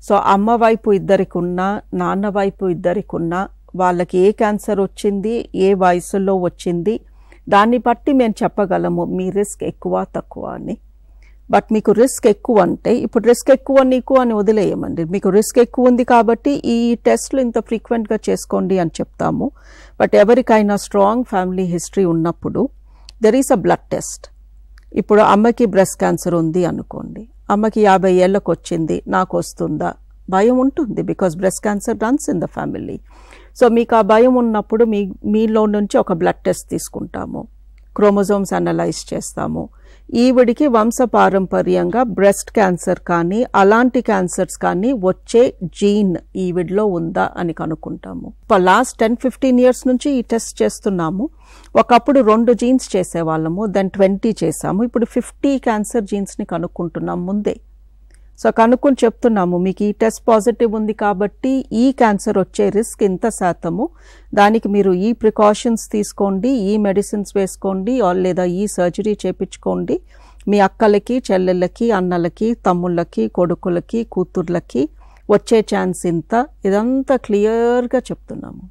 So అమ్మ వైపు ఇద్దరికి ఉన్నా నాన్న వైపు ఇద్దరికి ఉన్నా వాళ్ళకి ఏ క్యాన్సర్ వచ్చింది, ఏ వయసులో వచ్చింది, దాన్ని బట్టి మేము చెప్పగలము మీ రిస్క్ ఎక్కువ తక్కువ అని. బట్ మీకు రిస్క్ ఎక్కువ అంటే ఇప్పుడు రిస్క్ ఎక్కువ నీకు అని వదిలేయమండి. మీకు రిస్క్ ఎక్కువ ఉంది కాబట్టి ఈ టెస్ట్లు ఇంత ఫ్రీక్వెంట్గా చేసుకోండి అని చెప్తాము. బట్ ఎవరికైనా స్ట్రాంగ్ ఫ్యామిలీ హిస్టరీ ఉన్నప్పుడు there is a blood test. ఇప్పుడు అమ్మకి బ్రెస్ట్ క్యాన్సర్ ఉంది అనుకోండి, అమ్మకి 50 ఏళ్ళకు వచ్చింది, నాకు వస్తుందా భయం ఉంటుంది, because breast cancer runs in the family. So మీకు ఆ భయం ఉన్నప్పుడు మీలో నుంచి ఒక బ్లడ్ టెస్ట్ తీసుకుంటాము, క్రోమోజోమ్స్ అనలైజ్ చేస్తాము. ఈవిడికి వంశపారంపర్యంగా బ్రెస్ట్ క్యాన్సర్ కానీ అలాంటి క్యాన్సర్స్ కానీ వచ్చే జీన్ ఈవిడిలో ఉందా అని కనుక్కుంటాము. లాస్ట్ 10-15 ఇయర్స్ నుంచి ఈ టెస్ట్ చేస్తున్నాము. ఒకప్పుడు 2 జీన్స్ చేసేవాళ్ళము, దెన్ 20 చేసాము, ఇప్పుడు 50 క్యాన్సర్ జీన్స్ని కనుక్కుంటున్నాం ముందే. సో కనుక్కొని చెప్తున్నాము మీకు ఈ టెస్ట్ పాజిటివ్ ఉంది కాబట్టి ఈ క్యాన్సర్ వచ్చే రిస్క్ ఇంత శాతము, దానికి మీరు ఈ ప్రికాషన్స్ తీసుకోండి, ఈ మెడిసిన్స్ వేసుకోండి, లేదా ఈ సర్జరీ చేయించుకోండి, మీ అక్కలకి చెల్లెళ్ళకి అన్నలకి తమ్ముళ్ళకి కొడుకులకి కూతుర్లకి వచ్చే ఛాన్స్ ఇంత, ఇదంతా క్లియర్గా చెప్తున్నాము.